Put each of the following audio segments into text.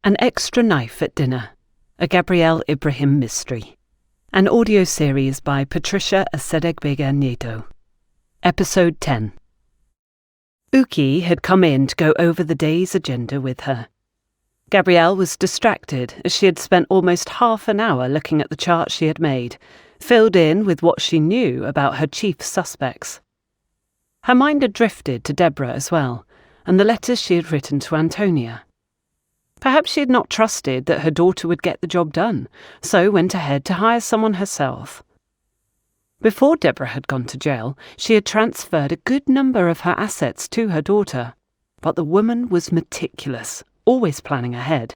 An Extra Knife at Dinner, a Gabrielle Ibrahim mystery. An audio series by Patricia Asedegbega. Episode 10. Uki had come in to go over the day's agenda with her. Gabrielle was distracted as she had spent almost half an hour looking at the chart she had made, filled in with what she knew about her chief suspects. Her mind had drifted to Deborah as well, and the letters she had written to Antonia. Perhaps she had not trusted that her daughter would get the job done, so went ahead to hire someone herself. Before Deborah had gone to jail, she had transferred a good number of her assets to her daughter, but the woman was meticulous, always planning ahead.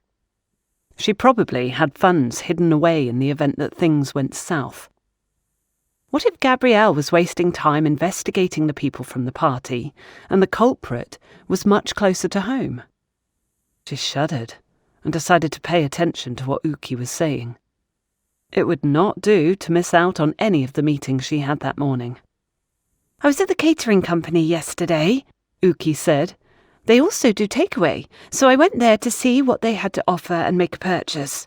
She probably had funds hidden away in the event that things went south. What if Gabrielle was wasting time investigating the people from the party, and the culprit was much closer to home? She shuddered and decided to pay attention to what Uki was saying. It would not do to miss out on any of the meetings she had that morning. "I was at the catering company yesterday," Uki said. "They also do takeaway, so I went there to see what they had to offer and make a purchase.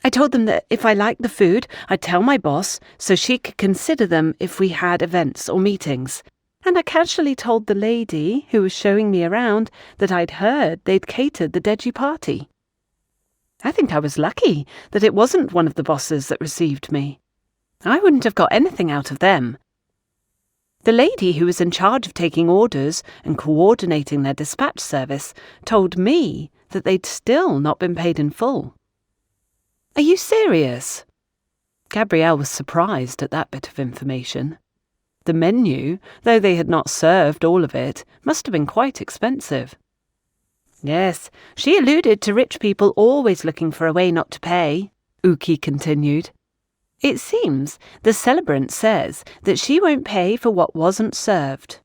I told them that if I liked the food, I'd tell my boss so she could consider them if we had events or meetings. And I casually told the lady who was showing me around that I'd heard they'd catered the Deji party. I think I was lucky that it wasn't one of the bosses that received me. I wouldn't have got anything out of them. The lady who was in charge of taking orders and coordinating their dispatch service told me that they'd still not been paid in full." "Are you serious?" Gabrielle was surprised at that bit of information. The menu, though they had not served all of it, must have been quite expensive. "Yes, she alluded to rich people always looking for a way not to pay," Uki continued. "It seems the celebrant says that she won't pay for what wasn't served.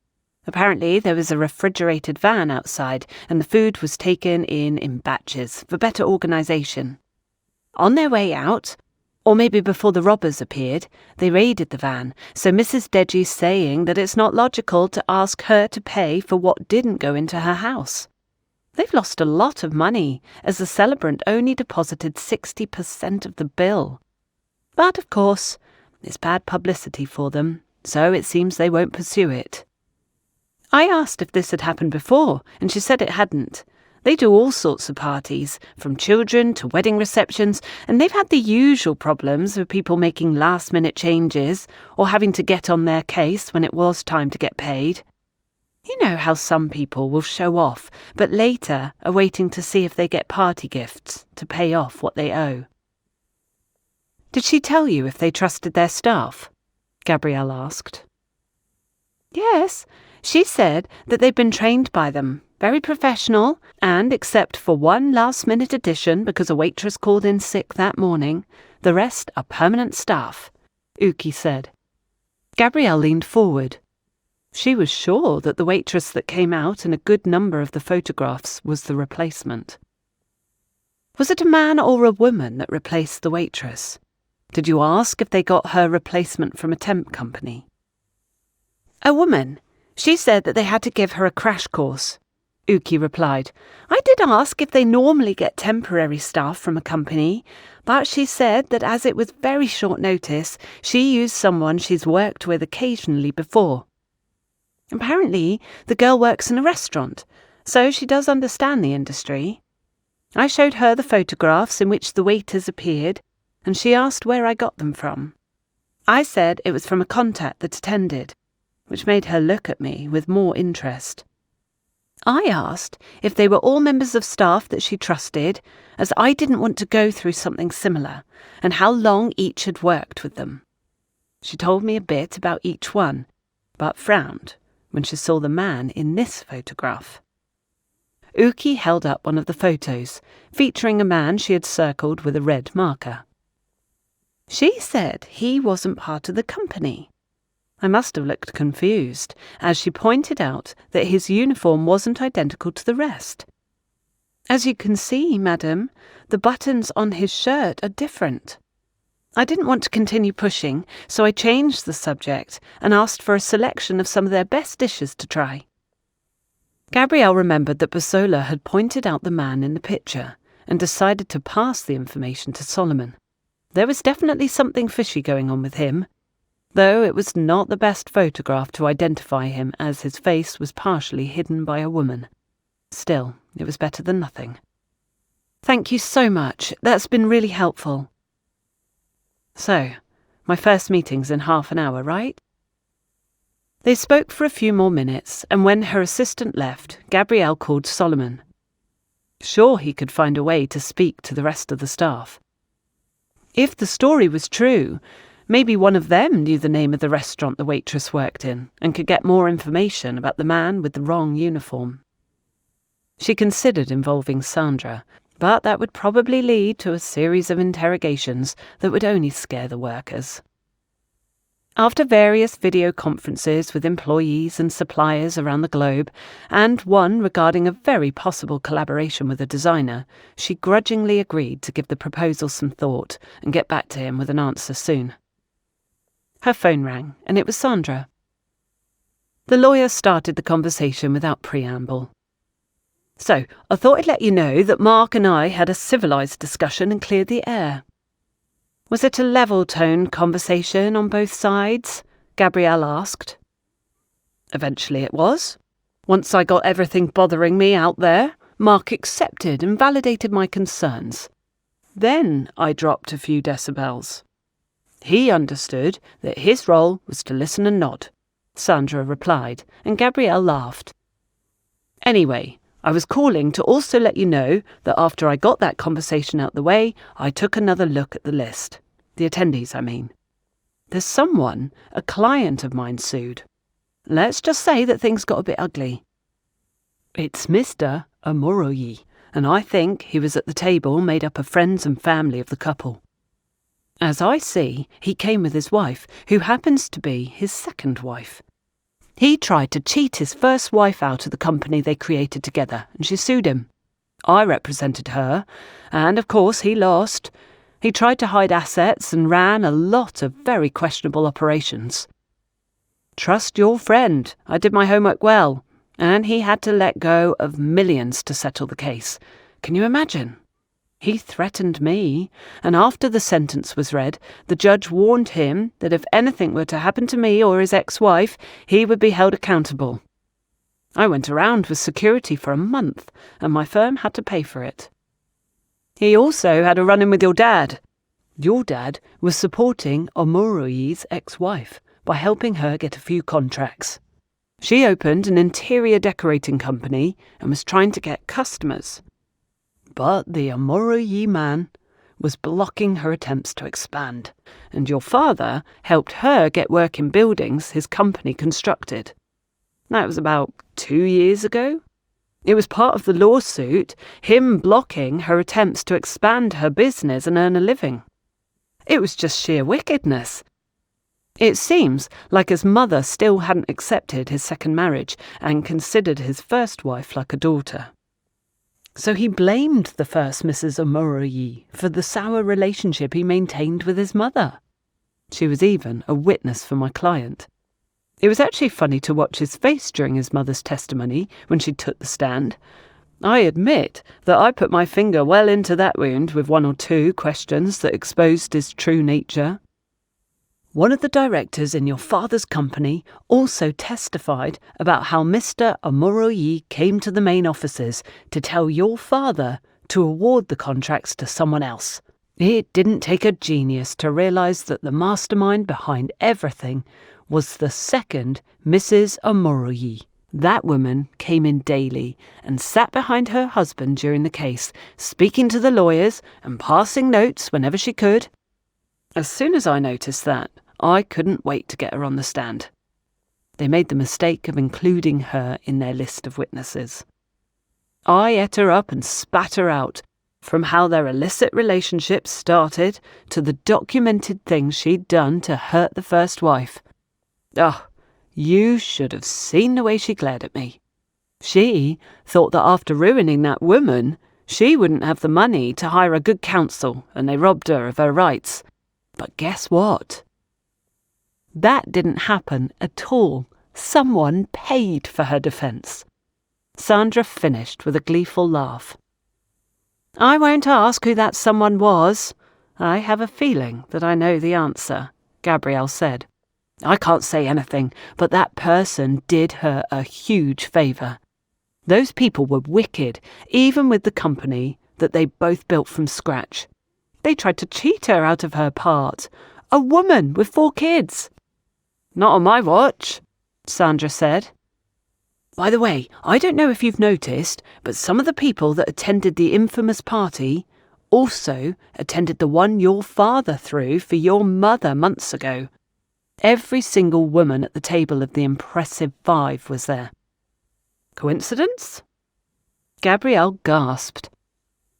Apparently there was a refrigerated van outside and the food was taken in batches for better organisation. On their way out, or maybe before the robbers appeared, they raided the van, so Mrs. Deji's saying that it's not logical to ask her to pay for what didn't go into her house. They've lost a lot of money, as the celebrant only deposited 60% of the bill. But, of course, it's bad publicity for them, so it seems they won't pursue it. I asked if this had happened before, and she said it hadn't. They do all sorts of parties, from children to wedding receptions, and they've had the usual problems with people making last-minute changes or having to get on their case when it was time to get paid. You know how some people will show off, but later are waiting to see if they get party gifts to pay off what they owe." "Did she tell you if they trusted their staff?" Gabrielle asked. "Yes, she said that they've been trained by them. Very professional, and except for one last-minute addition because a waitress called in sick that morning, the rest are permanent staff," Uki said. Gabrielle leaned forward. She was sure that the waitress that came out in a good number of the photographs was the replacement. "Was it a man or a woman that replaced the waitress? Did you ask if they got her replacement from a temp company?" "A woman. She said that they had to give her a crash course," Uki replied. "I did ask if they normally get temporary staff from a company, but she said that as it was very short notice, she used someone she's worked with occasionally before. Apparently, the girl works in a restaurant, so she does understand the industry. I showed her the photographs in which the waiters appeared, and she asked where I got them from. I said it was from a contact that attended, which made her look at me with more interest. I asked if they were all members of staff that she trusted, as I didn't want to go through something similar, and how long each had worked with them. She told me a bit about each one, but frowned when she saw the man in this photograph." Uki held up one of the photos, featuring a man she had circled with a red marker. "She said he wasn't part of the company." I must have looked confused, as she pointed out that his uniform wasn't identical to the rest. "As you can see, madam, the buttons on his shirt are different." I didn't want to continue pushing, so I changed the subject and asked for a selection of some of their best dishes to try. Gabrielle remembered that Basola had pointed out the man in the picture, and decided to pass the information to Solomon. There was definitely something fishy going on with him, though it was not the best photograph to identify him, as his face was partially hidden by a woman. Still, it was better than nothing. "Thank you so much. That's been really helpful." "So, my first meeting's in half an hour, right?" They spoke for a few more minutes, and when her assistant left, Gabrielle called Solomon. Sure, he could find a way to speak to the rest of the staff. If the story was true, maybe one of them knew the name of the restaurant the waitress worked in and could get more information about the man with the wrong uniform. She considered involving Sandra, but that would probably lead to a series of interrogations that would only scare the workers. After various video conferences with employees and suppliers around the globe, and one regarding a very possible collaboration with a designer, she grudgingly agreed to give the proposal some thought and get back to him with an answer soon. Her phone rang, and it was Sandra. The lawyer started the conversation without preamble. "So, I thought I'd let you know that Mark and I had a civilised discussion and cleared the air." "Was it a level-toned conversation on both sides?" Gabrielle asked. "Eventually it was. Once I got everything bothering me out there, Mark accepted and validated my concerns. Then I dropped a few decibels. He understood that his role was to listen and nod," Sandra replied, and Gabrielle laughed. "Anyway, I was calling to also let you know that after I got that conversation out the way, I took another look at the list. The attendees, I mean. There's someone, a client of mine, sued. Let's just say that things got a bit ugly. It's Mr. Omoroyi, and I think he was at the table made up of friends and family of the couple. As I see, he came with his wife, who happens to be his second wife. He tried to cheat his first wife out of the company they created together, and she sued him. I represented her, and of course he lost. He tried to hide assets and ran a lot of very questionable operations. Trust your friend, I did my homework well, and he had to let go of millions to settle the case. Can you imagine? He threatened me, and after the sentence was read, the judge warned him that if anything were to happen to me or his ex-wife, he would be held accountable. I went around with security for a month, and my firm had to pay for it. He also had a run-in with your dad. Your dad was supporting Omoroyi's ex-wife by helping her get a few contracts. She opened an interior decorating company and was trying to get customers. But the Omoroyi man was blocking her attempts to expand, and your father helped her get work in buildings his company constructed. That was about 2 years ago. It was part of the lawsuit, him blocking her attempts to expand her business and earn a living. It was just sheer wickedness. It seems like his mother still hadn't accepted his second marriage and considered his first wife like a daughter. So he blamed the first Mrs. Omoroyi for the sour relationship he maintained with his mother. She was even a witness for my client. It was actually funny to watch his face during his mother's testimony when she took the stand. I admit that I put my finger well into that wound with 1 or 2 questions that exposed his true nature. One of the directors in your father's company also testified about how Mr. Omoroyi came to the main offices to tell your father to award the contracts to someone else. It didn't take a genius to realise that the mastermind behind everything was the second Mrs. Omoroyi. That woman came in daily and sat behind her husband during the case, speaking to the lawyers and passing notes whenever she could. As soon as I noticed that, I couldn't wait to get her on the stand. They made the mistake of including her in their list of witnesses. I ate her up and spat her out, from how their illicit relationship started to the documented things she'd done to hurt the first wife. Oh, you should have seen the way she glared at me. She thought that after ruining that woman, she wouldn't have the money to hire a good counsel, and they robbed her of her rights. But guess what? That didn't happen at all. Someone paid for her defence. Sandra finished with a gleeful laugh. I won't ask who that someone was. I have a feeling that I know the answer, Gabrielle said. I can't say anything, but that person did her a huge favour. Those people were wicked, even with the company that they both built from scratch. They tried to cheat her out of her part. A woman with 4 kids. Not on my watch, Sandra said. By the way, I don't know if you've noticed, but some of the people that attended the infamous party also attended the one your father threw for your mother months ago. Every single woman at the table of the impressive 5 was there. Coincidence? Gabrielle gasped.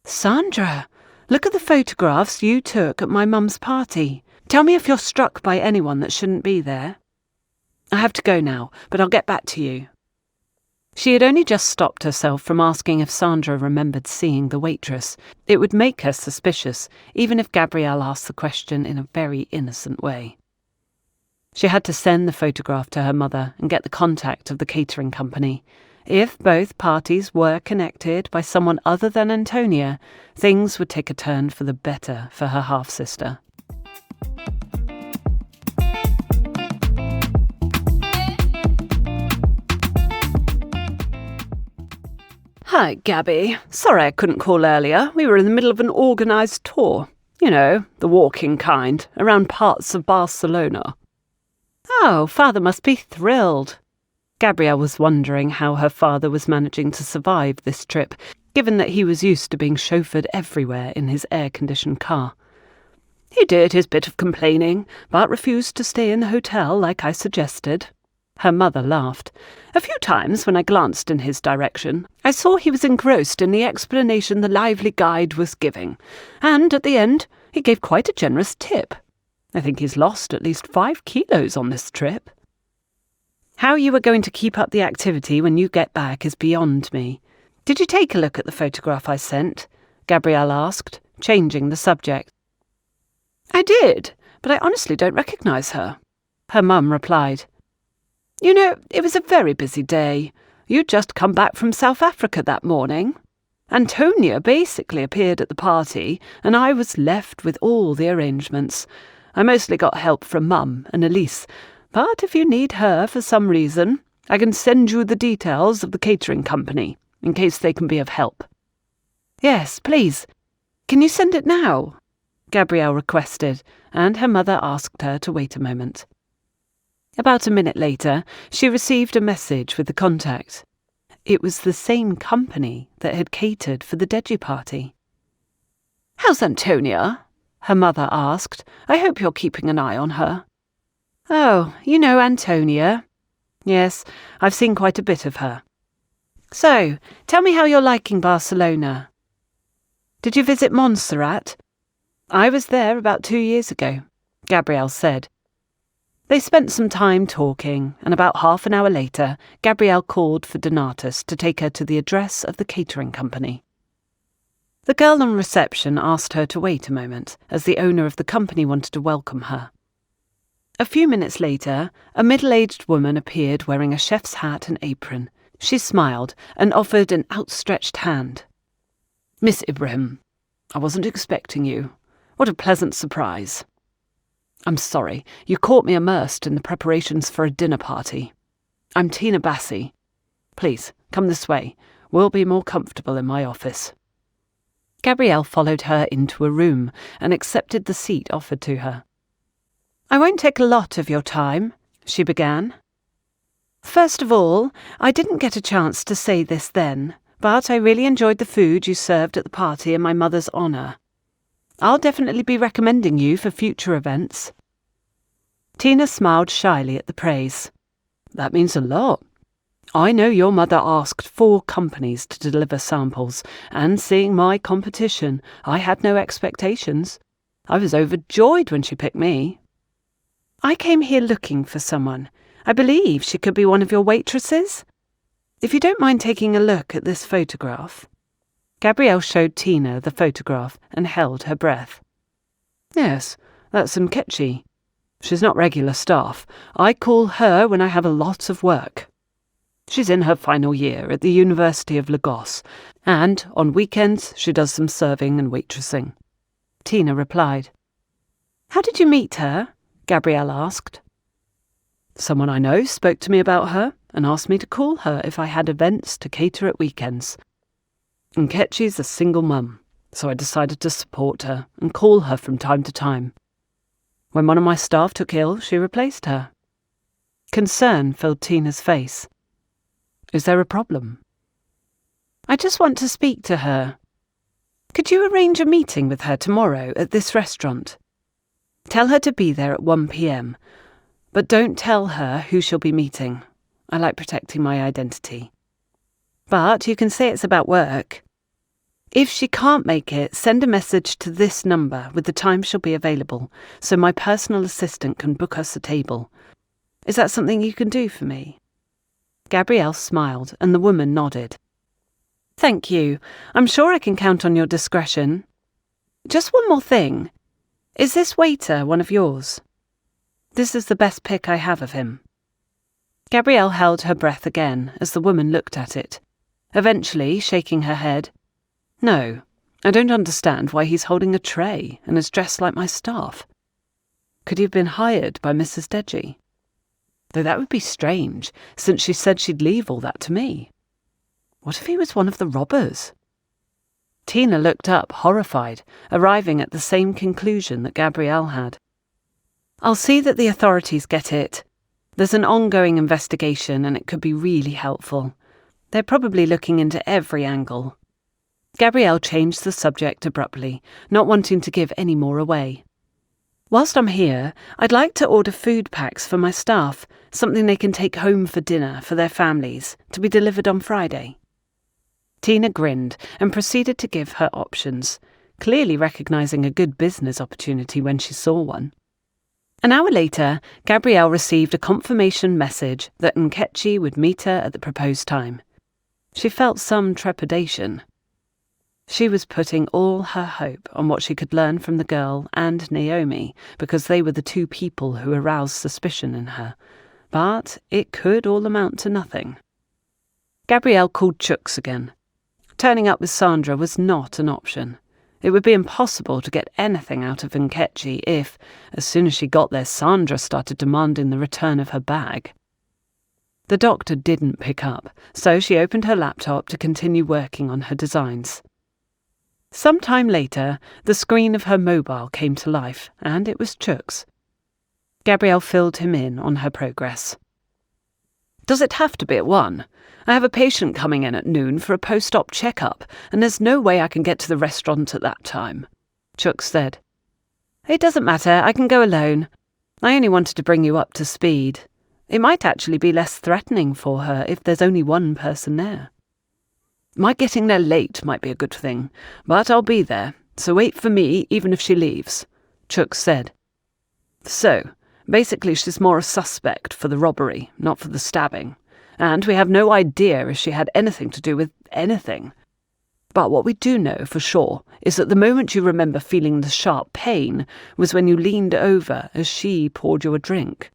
Sandra, look at the photographs you took at my mum's party. Tell me if you're struck by anyone that shouldn't be there. I have to go now, but I'll get back to you. She had only just stopped herself from asking if Sandra remembered seeing the waitress. It would make her suspicious, even if Gabrielle asked the question in a very innocent way. She had to send the photograph to her mother and get the contact of the catering company. If both parties were connected by someone other than Antonia, things would take a turn for the better for her half-sister. Hi, Gabby. Sorry I couldn't call earlier. We were in the middle of an organised tour. You know, the walking kind, around parts of Barcelona. Oh, father must be thrilled. Gabrielle was wondering how her father was managing to survive this trip, given that he was used to being chauffeured everywhere in his air-conditioned car. He did his bit of complaining, but refused to stay in the hotel like I suggested. Her mother laughed. A few times when I glanced in his direction, I saw he was engrossed in the explanation the lively guide was giving, and at the end he gave quite a generous tip. I think he's lost at least 5 kilos on this trip. How you are going to keep up the activity when you get back is beyond me. Did you take a look at the photograph I sent? Gabrielle asked, changing the subject. I did, but I honestly don't recognise her. Her mum replied. You know, it was a very busy day. You'd just come back from South Africa that morning. Antonia basically appeared at the party, and I was left with all the arrangements. I mostly got help from Mum and Elise, but if you need her for some reason, I can send you the details of the catering company, in case they can be of help. Yes, please. Can you send it now? Gabrielle requested, and her mother asked her to wait a moment. About a minute later, she received a message with the contact. It was the same company that had catered for the Deji party. How's Antonia? Her mother asked. I hope you're keeping an eye on her. Oh, you know Antonia. Yes, I've seen quite a bit of her. So, tell me how you're liking Barcelona. Did you visit Montserrat? I was there about 2 years ago, Gabrielle said. They spent some time talking, and about half an hour later, Gabrielle called for Donatus to take her to the address of the catering company. The girl on reception asked her to wait a moment, as the owner of the company wanted to welcome her. A few minutes later, a middle-aged woman appeared wearing a chef's hat and apron. She smiled and offered an outstretched hand. Miss Ibrahim, I wasn't expecting you. What a pleasant surprise. I'm sorry, you caught me immersed in the preparations for a dinner party. I'm Tina Bassi. Please, come this way. We'll be more comfortable in my office. Gabrielle followed her into a room and accepted the seat offered to her. I won't take a lot of your time, she began. First of all, I didn't get a chance to say this then, but I really enjoyed the food you served at the party in my mother's honour. I'll definitely be recommending you for future events. Tina smiled shyly at the praise. That means a lot. I know your mother asked 4 companies to deliver samples, and seeing my competition, I had no expectations. I was overjoyed when she picked me. I came here looking for someone. I believe she could be one of your waitresses. If you don't mind taking a look at this photograph. Gabrielle showed Tina the photograph and held her breath. Yes, that's Nkechi. She's not regular staff. I call her when I have a lot of work. She's in her final year at the University of Lagos, and on weekends she does some serving and waitressing. Tina replied. How did you meet her? Gabrielle asked. Someone I know spoke to me about her and asked me to call her if I had events to cater at weekends. Nkechi's a single mum, so I decided to support her and call her from time to time. When one of my staff took ill, she replaced her. Concern filled Tina's face. Is there a problem? I just want to speak to her. Could you arrange a meeting with her tomorrow at this restaurant? Tell her to be there at 1 p.m, but don't tell her who she'll be meeting. I like protecting my identity. But you can say it's about work. If she can't make it, send a message to this number with the time she'll be available, so my personal assistant can book us a table. Is that something you can do for me? Gabrielle smiled, and the woman nodded. Thank you. I'm sure I can count on your discretion. Just one more thing. Is this waiter one of yours? This is the best pic I have of him. Gabrielle held her breath again as the woman looked at it, eventually shaking her head. No, I don't understand why he's holding a tray and is dressed like my staff. Could he have been hired by Mrs. Deji? Though that would be strange, since she said she'd leave all that to me. What if he was one of the robbers? Tina looked up, horrified, arriving at the same conclusion that Gabrielle had. I'll see that the authorities get it. There's an ongoing investigation and it could be really helpful. They're probably looking into every angle. Gabrielle changed the subject abruptly, not wanting to give any more away. Whilst I'm here, I'd like to order food packs for my staff, something they can take home for dinner for their families, to be delivered on Friday. Tina grinned and proceeded to give her options, clearly recognising a good business opportunity when she saw one. An hour later, Gabrielle received a confirmation message that Nkechi would meet her at the proposed time. She felt some trepidation. She was putting all her hope on what she could learn from the girl and Naomi, because they were the two people who aroused suspicion in her. But it could all amount to nothing. Gabrielle called Chooks again. Turning up with Sandra was not an option. It would be impossible to get anything out of Nkechi if, as soon as she got there, Sandra started demanding the return of her bag. The doctor didn't pick up, so she opened her laptop to continue working on her designs. Some time later, the screen of her mobile came to life, and it was Chooks. Gabrielle filled him in on her progress. Does it have to be at 1? I have a patient coming in at noon for a post-op checkup, and there's no way I can get to the restaurant at that time, Chooks said. It doesn't matter, I can go alone. I only wanted to bring you up to speed. It might actually be less threatening for her if there's only one person there. My getting there late might be a good thing, but I'll be there, so wait for me even if she leaves, Chooks said. So, basically she's more a suspect for the robbery, not for the stabbing, and we have no idea if she had anything to do with anything. But what we do know for sure is that the moment you remember feeling the sharp pain was when you leaned over as she poured you a drink.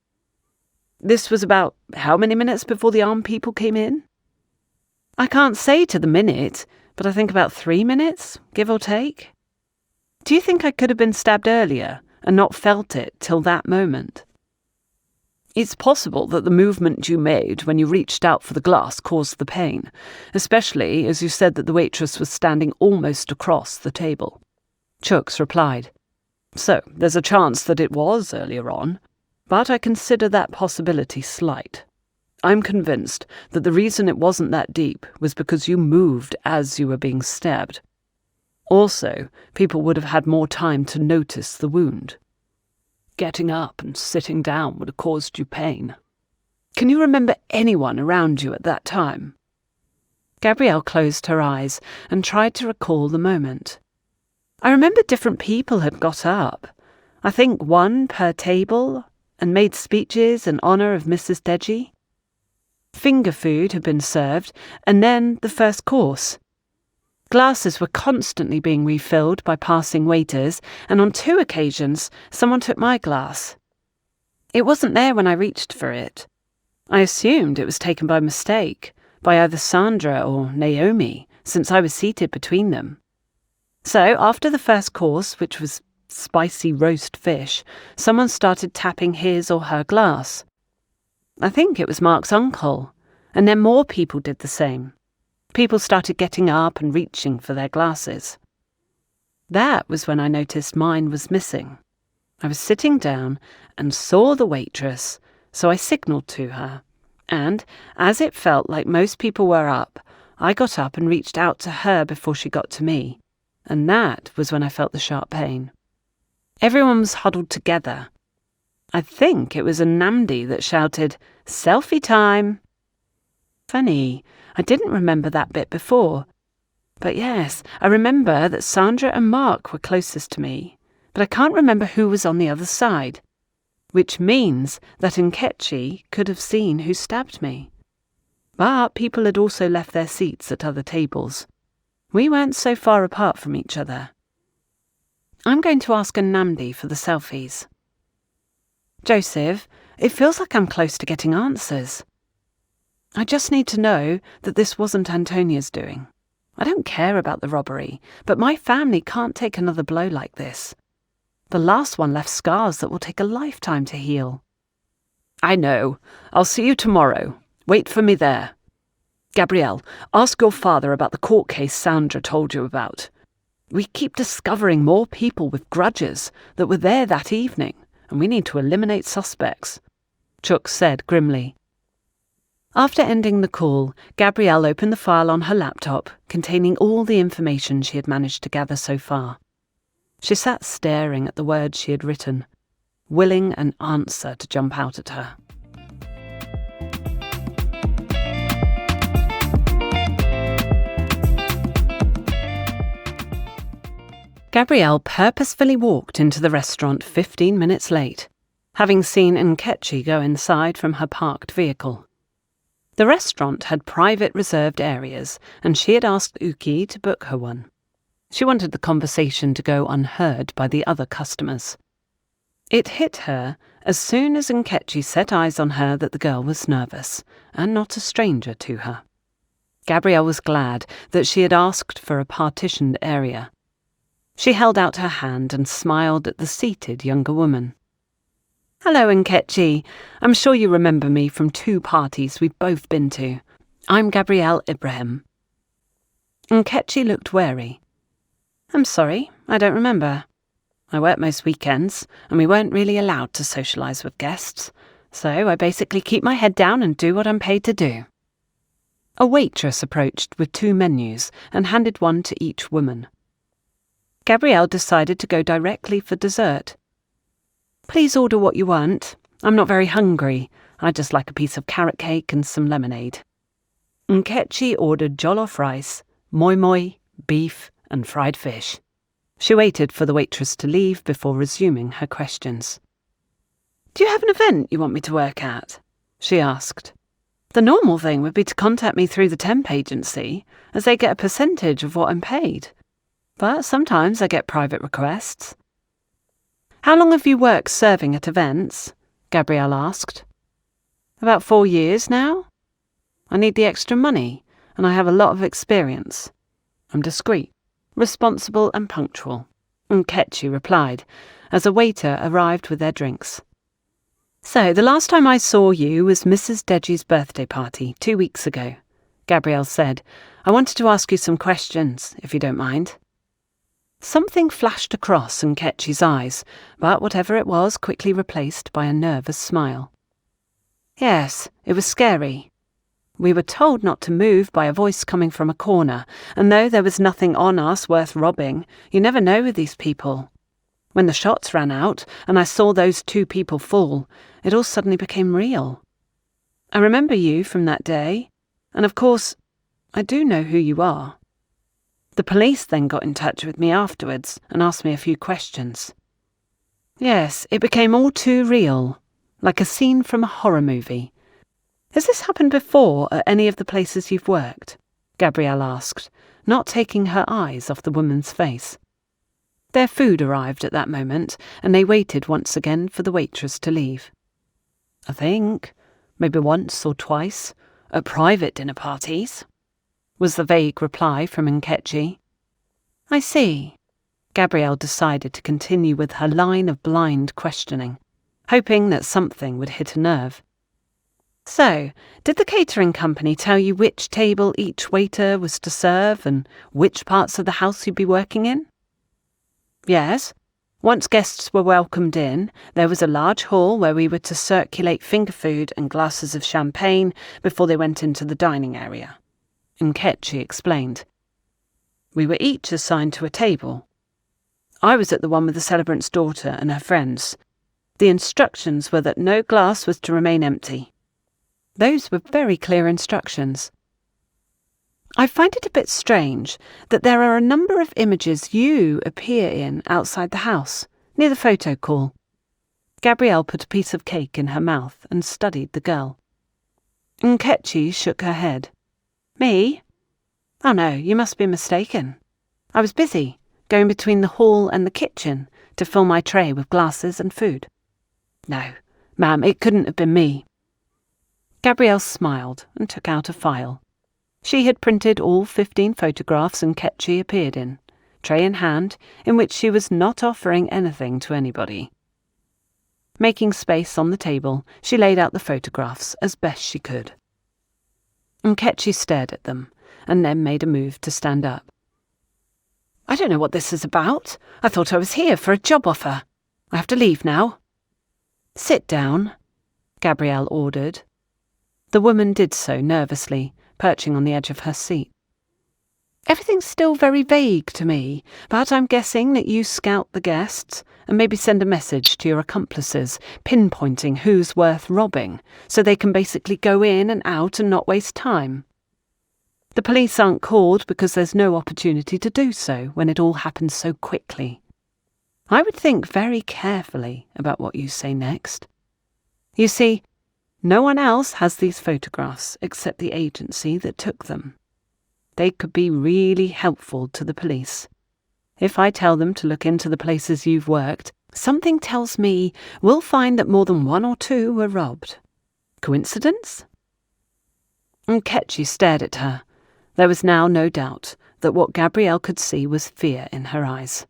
This was about how many minutes before the armed people came in? I can't say to the minute, but I think about 3 minutes, give or take. Do you think I could have been stabbed earlier and not felt it till that moment? It's possible that the movement you made when you reached out for the glass caused the pain, especially as you said that the waitress was standing almost across the table. Chooks replied. So, there's a chance that it was earlier on, but I consider that possibility slight. I'm convinced that the reason it wasn't that deep was because you moved as you were being stabbed. Also, people would have had more time to notice the wound. Getting up and sitting down would have caused you pain. Can you remember anyone around you at that time? Gabrielle closed her eyes and tried to recall the moment. I remember different people had got up. I think one per table, and made speeches in honour of Mrs. Deji. Finger food had been served, and then the first course. Glasses were constantly being refilled by passing waiters, and on 2 occasions someone took my glass. It wasn't there when I reached for it. I assumed it was taken by mistake, by either Sandra or Naomi, since I was seated between them. So, after the first course, which was spicy roast fish, someone started tapping his or her glass. I think it was Mark's uncle, and then more people did the same. People started getting up and reaching for their glasses. That was when I noticed mine was missing. I was sitting down and saw the waitress, so I signalled to her, and, as it felt like most people were up, I got up and reached out to her before she got to me, and that was when I felt the sharp pain. Everyone was huddled together. I think it was a Namdi that shouted, "Selfie time!" Funny, I didn't remember that bit before. But yes, I remember that Sandra and Mark were closest to me, but I can't remember who was on the other side, which means that Nkechi could have seen who stabbed me. But people had also left their seats at other tables. We weren't so far apart from each other. I'm going to ask a Namdi for the selfies. Joseph, it feels like I'm close to getting answers. I just need to know that this wasn't Antonia's doing. I don't care about the robbery, but my family can't take another blow like this. The last one left scars that will take a lifetime to heal. I know. I'll see you tomorrow. Wait for me there. Gabrielle, ask your father about the court case Sandra told you about. We keep discovering more people with grudges that were there that evening, and we need to eliminate suspects, Chuck said grimly. After ending the call, Gabrielle opened the file on her laptop containing all the information she had managed to gather so far. She sat staring at the words she had written, willing an answer to jump out at her. Gabrielle purposefully walked into the restaurant 15 minutes late, having seen Nkechi go inside from her parked vehicle. The restaurant had private reserved areas, and she had asked Uki to book her one. She wanted the conversation to go unheard by the other customers. It hit her as soon as Nkechi set eyes on her that the girl was nervous, and not a stranger to her. Gabrielle was glad that she had asked for a partitioned area. She held out her hand and smiled at the seated younger woman. Hello, Nkechi. I'm sure you remember me from 2 parties we've both been to. I'm Gabrielle Ibrahim. Nkechi looked wary. I'm sorry, I don't remember. I work most weekends, and we weren't really allowed to socialise with guests, so I basically keep my head down and do what I'm paid to do. A waitress approached with 2 menus and handed one to each woman. Gabrielle decided to go directly for dessert. Please order what you want. I'm not very hungry. I'd just like a piece of carrot cake and some lemonade. Nkechi ordered jollof rice, moi moi, beef, and fried fish. She waited for the waitress to leave before resuming her questions. Do you have an event you want me to work at? She asked. The normal thing would be to contact me through the temp agency, as they get a percentage of what I'm paid. But sometimes I get private requests. How long have you worked serving at events? Gabrielle asked. About 4 years now. I need the extra money, and I have a lot of experience. I'm discreet, responsible and punctual, Nkechi replied, as a waiter arrived with their drinks. So, the last time I saw you was Mrs. Deji's birthday party 2 weeks ago, Gabrielle said. I wanted to ask you some questions, if you don't mind. Something flashed across Nkechi's eyes, but whatever it was quickly replaced by a nervous smile. Yes, it was scary. We were told not to move by a voice coming from a corner, and though there was nothing on us worth robbing, you never know with these people. When the shots ran out, and I saw those 2 people fall, it all suddenly became real. I remember you from that day, and of course, I do know who you are. The police then got in touch with me afterwards and asked me a few questions. Yes, it became all too real, like a scene from a horror movie. Has this happened before at any of the places you've worked? Gabrielle asked, not taking her eyes off the woman's face. Their food arrived at that moment, and they waited once again for the waitress to leave. I think. Maybe once or twice, at private dinner parties, was the vague reply from Nkechi. I see. Gabrielle decided to continue with her line of blind questioning, hoping that something would hit a nerve. So, did the catering company tell you which table each waiter was to serve and which parts of the house you'd be working in? Yes. Once guests were welcomed in, there was a large hall where we were to circulate finger food and glasses of champagne before they went into the dining area. Nkechi explained. We were each assigned to a table. I was at the one with the celebrant's daughter and her friends. The instructions were that no glass was to remain empty. Those were very clear instructions. I find it a bit strange that there are a number of images you appear in outside the house, near the photo call. Gabrielle put a piece of cake in her mouth and studied the girl. Nkechi shook her head. Me? Oh no, you must be mistaken. I was busy, going between the hall and the kitchen to fill my tray with glasses and food. No, ma'am, it couldn't have been me. Gabrielle smiled and took out a file. She had printed all 15 photographs Nkechi appeared in, tray in hand, in which she was not offering anything to anybody. Making space on the table, she laid out the photographs as best she could. Nkechi stared at them, and then made a move to stand up. I don't know what this is about. I thought I was here for a job offer. I have to leave now. Sit down, Gabrielle ordered. The woman did so nervously, perching on the edge of her seat. Everything's still very vague to me, but I'm guessing that you scout the guests and maybe send a message to your accomplices, pinpointing who's worth robbing, so they can basically go in and out and not waste time. The police aren't called because there's no opportunity to do so when it all happens so quickly. I would think very carefully about what you say next. You see, no one else has these photographs except the agency that took them. They could be really helpful to the police. If I tell them to look into the places you've worked, something tells me we'll find that more than one or two were robbed. Coincidence? Nkechi stared at her. There was now no doubt that what Gabrielle could see was fear in her eyes.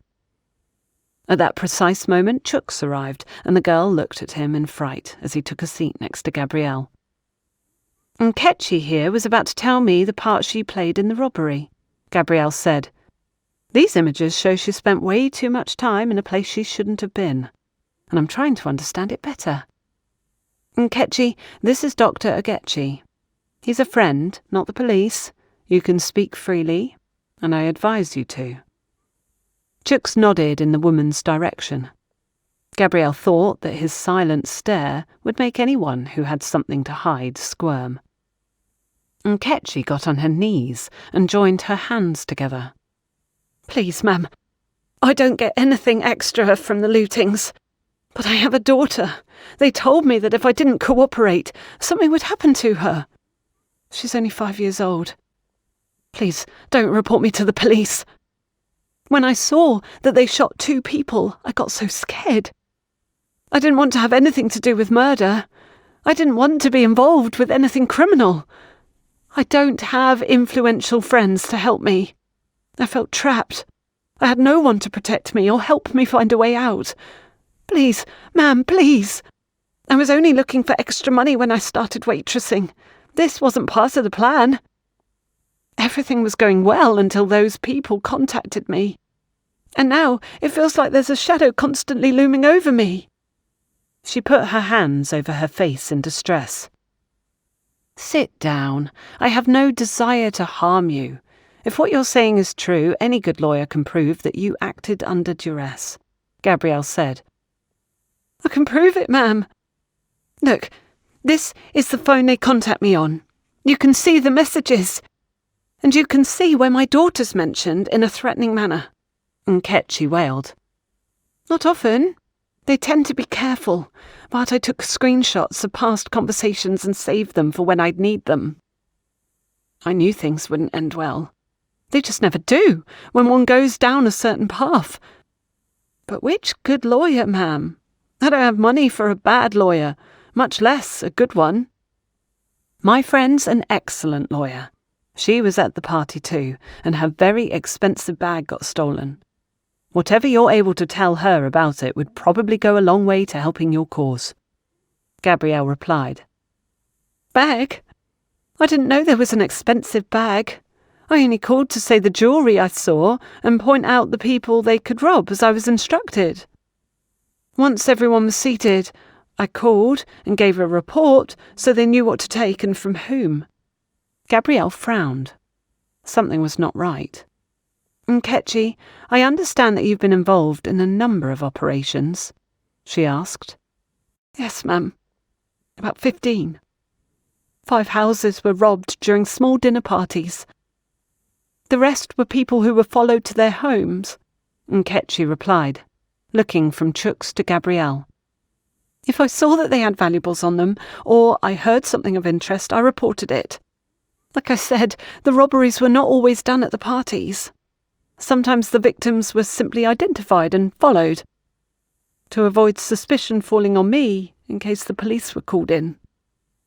At that precise moment, Chooks arrived, and the girl looked at him in fright as he took a seat next to Gabrielle. Nkechi here was about to tell me the part she played in the robbery, Gabrielle said. These images show she spent way too much time in a place she shouldn't have been, and I'm trying to understand it better. Nkechi, this is Dr. Ogechi. He's a friend, not the police. You can speak freely, and I advise you to. Chooks nodded in the woman's direction. Gabrielle thought that his silent stare would make anyone who had something to hide squirm. Nkechi got on her knees and joined her hands together. Please, ma'am, I don't get anything extra from the lootings, but I have a daughter. They told me that if I didn't cooperate, something would happen to her. She's only 5 years old. Please, don't report me to the police. When I saw that they shot 2 people, I got so scared. I didn't want to have anything to do with murder. I didn't want to be involved with anything criminal. I don't have influential friends to help me. I felt trapped. I had no one to protect me or help me find a way out. Please, ma'am, please. I was only looking for extra money when I started waitressing. This wasn't part of the plan. Everything was going well until those people contacted me. And now it feels like there's a shadow constantly looming over me. She put her hands over her face in distress. Sit down. I have no desire to harm you. If what you're saying is true, any good lawyer can prove that you acted under duress, Gabrielle said. I can prove it, ma'am. Look, this is the phone they contact me on. You can see the messages. And you can see where my daughter's mentioned in a threatening manner. Nkechi wailed. Not often. They tend to be careful, but I took screenshots of past conversations and saved them for when I'd need them. I knew things wouldn't end well. They just never do when one goes down a certain path. But which good lawyer, ma'am? I don't have money for a bad lawyer, much less a good one. My friend's an excellent lawyer. She was at the party too, and her very expensive bag got stolen. Whatever you're able to tell her about it would probably go a long way to helping your cause. Gabrielle replied. Bag? I didn't know there was an expensive bag. I only called to say the jewellery I saw and point out the people they could rob as I was instructed. Once everyone was seated, I called and gave a report so they knew what to take and from whom. Gabrielle frowned. Something was not right. Nkechi, I understand that you've been involved in a number of operations, she asked. Yes, ma'am. About 15. 5 houses were robbed during small dinner parties. The rest were people who were followed to their homes, Nkechi replied, looking from Chooks to Gabrielle. If I saw that they had valuables on them, or I heard something of interest, I reported it. Like I said, the robberies were not always done at the parties. Sometimes the victims were simply identified and followed, to avoid suspicion falling on me in case the police were called in.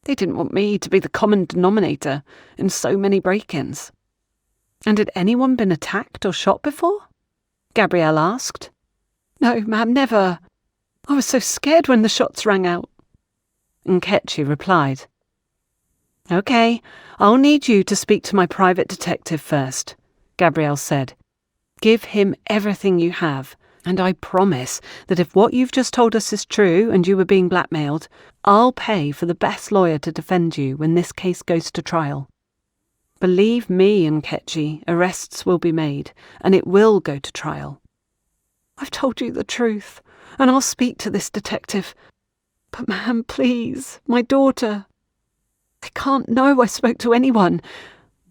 They didn't want me to be the common denominator in so many break-ins. And had anyone been attacked or shot before? Gabrielle asked. No, ma'am, never. I was so scared when the shots rang out. Nkechi replied. Okay, I'll need you to speak to my private detective first, Gabrielle said. Give him everything you have, and I promise that if what you've just told us is true and you were being blackmailed, I'll pay for the best lawyer to defend you when this case goes to trial. Believe me, Nkechi, arrests will be made, and it will go to trial. I've told you the truth, and I'll speak to this detective. But ma'am, please, my daughter. They can't know I spoke to anyone.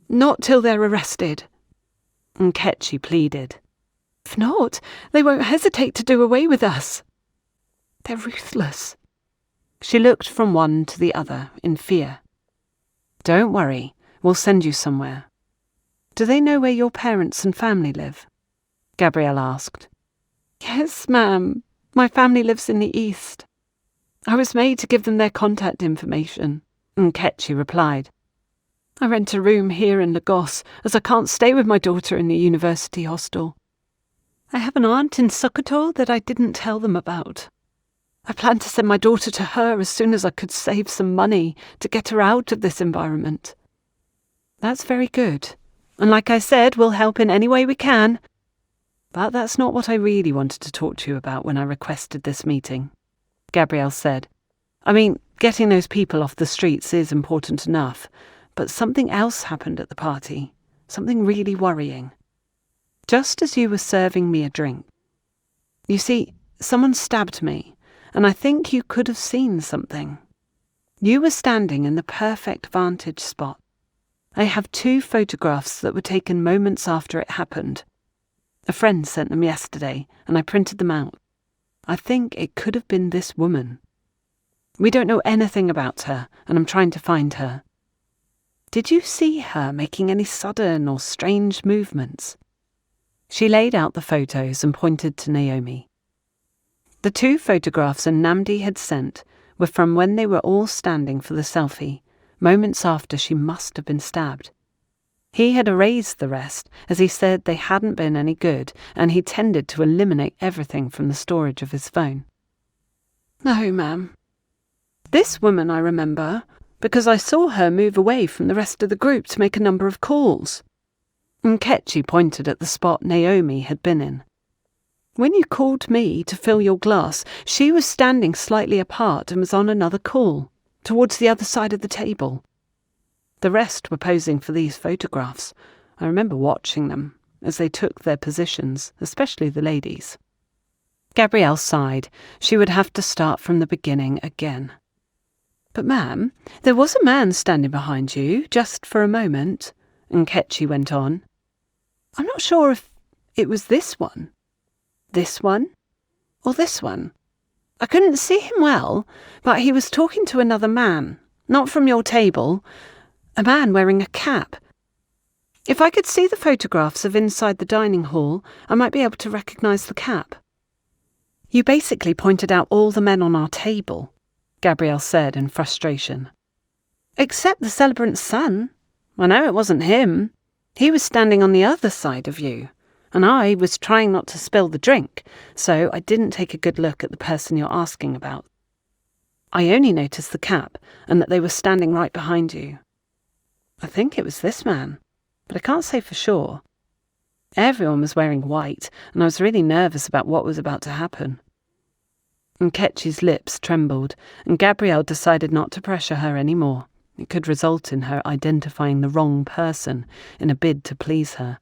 Not till they're arrested. Nkechi pleaded. If not, they won't hesitate to do away with us. They're ruthless. She looked from one to the other in fear. Don't worry, we'll send you somewhere. Do they know where your parents and family live? Gabrielle asked. Yes, ma'am. My family lives in the east. I was made to give them their contact information, Nkechi replied. I rent a room here in Lagos, as I can't stay with my daughter in the university hostel. I have an aunt in Sokoto that I didn't tell them about. I plan to send my daughter to her as soon as I could save some money to get her out of this environment. That's very good, and like I said, we'll help in any way we can. But that's not what I really wanted to talk to you about when I requested this meeting, Gabrielle said. I mean, getting those people off the streets is important enough, but something else happened at the party, something really worrying. Just as you were serving me a drink. You see, someone stabbed me, and I think you could have seen something. You were standing in the perfect vantage spot. I have 2 photographs that were taken moments after it happened. A friend sent them yesterday, and I printed them out. I think it could have been this woman. We don't know anything about her, and I'm trying to find her. Did you see her making any sudden or strange movements? She laid out the photos and pointed to Naomi. The 2 photographs Nnamdi had sent were from when they were all standing for the selfie, moments after she must have been stabbed. He had erased the rest, as he said they hadn't been any good, and he tended to eliminate everything from the storage of his phone. No, ma'am. This woman I remember, because I saw her move away from the rest of the group to make a number of calls. Nkechi pointed at the spot Naomi had been in. When you called me to fill your glass, she was standing slightly apart and was on another call, towards the other side of the table. The rest were posing for these photographs. I remember watching them, as they took their positions, especially the ladies. Gabrielle sighed. She would have to start from the beginning again. But ma'am, there was a man standing behind you, just for a moment, Nkechi went on. I'm not sure if it was this one. This one? Or this one? I couldn't see him well, but he was talking to another man, not from your table, a man wearing a cap. If I could see the photographs of inside the dining hall, I might be able to recognise the cap. You basically pointed out all the men on our table, Gabrielle said in frustration. Except the celebrant's son. I know it wasn't him. He was standing on the other side of you, and I was trying not to spill the drink, so I didn't take a good look at the person you're asking about. I only noticed the cap and that they were standing right behind you. I think it was this man, but I can't say for sure. Everyone was wearing white, and I was really nervous about what was about to happen. Nkechi's lips trembled, and Gabrielle decided not to pressure her anymore. It could result in her identifying the wrong person in a bid to please her.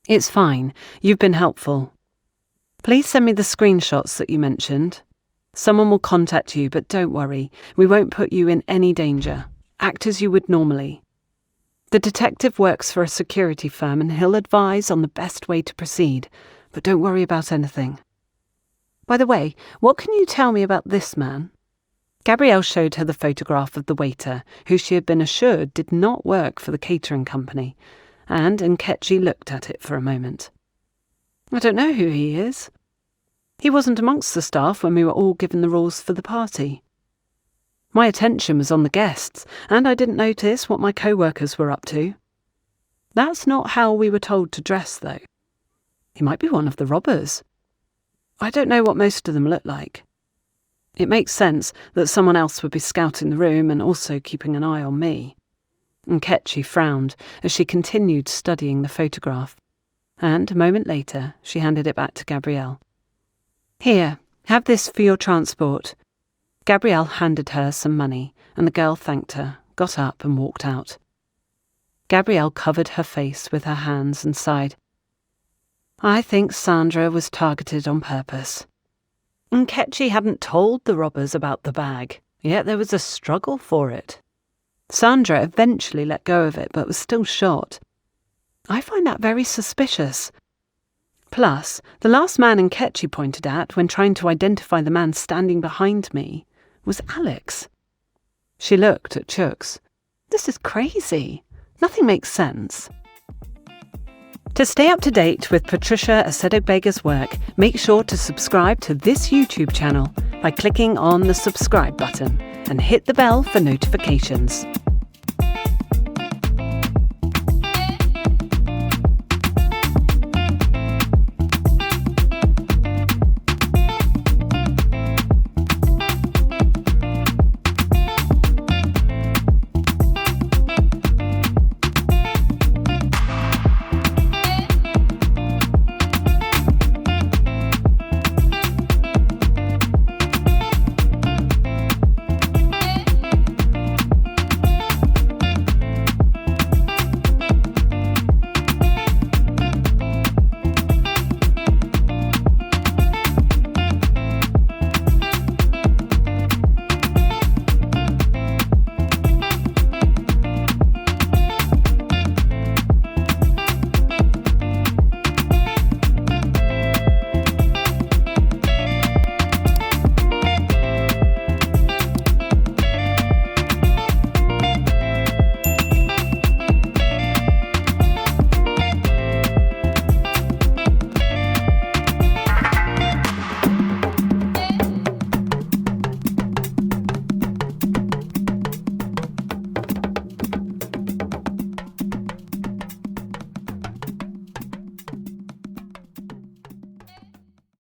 It's fine. You've been helpful. Please send me the screenshots that you mentioned. Someone will contact you, but don't worry. We won't put you in any danger. Act as you would normally. The detective works for a security firm and he'll advise on the best way to proceed, but don't worry about anything. By the way, what can you tell me about this man? Gabrielle showed her the photograph of the waiter, who she had been assured did not work for the catering company, and Nkechi looked at it for a moment. I don't know who he is. He wasn't amongst the staff when we were all given the rules for the party. My attention was on the guests, and I didn't notice what my co-workers were up to. That's not how we were told to dress, though. He might be one of the robbers. I don't know what most of them look like. It makes sense that someone else would be scouting the room and also keeping an eye on me. Nkechi frowned as she continued studying the photograph, and a moment later she handed it back to Gabrielle. Here, have this for your transport. Gabrielle handed her some money, and the girl thanked her, got up and walked out. Gabrielle covered her face with her hands and sighed. I think Sandra was targeted on purpose. Nkechi hadn't told the robbers about the bag, yet there was a struggle for it. Sandra eventually let go of it, but was still shot. I find that very suspicious. Plus, the last man Nkechi pointed at when trying to identify the man standing behind me was Alex. She looked at Chooks. This is crazy. Nothing makes sense. To stay up to date with Patricia Asedegbega's work, make sure to subscribe to this YouTube channel by clicking on the subscribe button and hit the bell for notifications.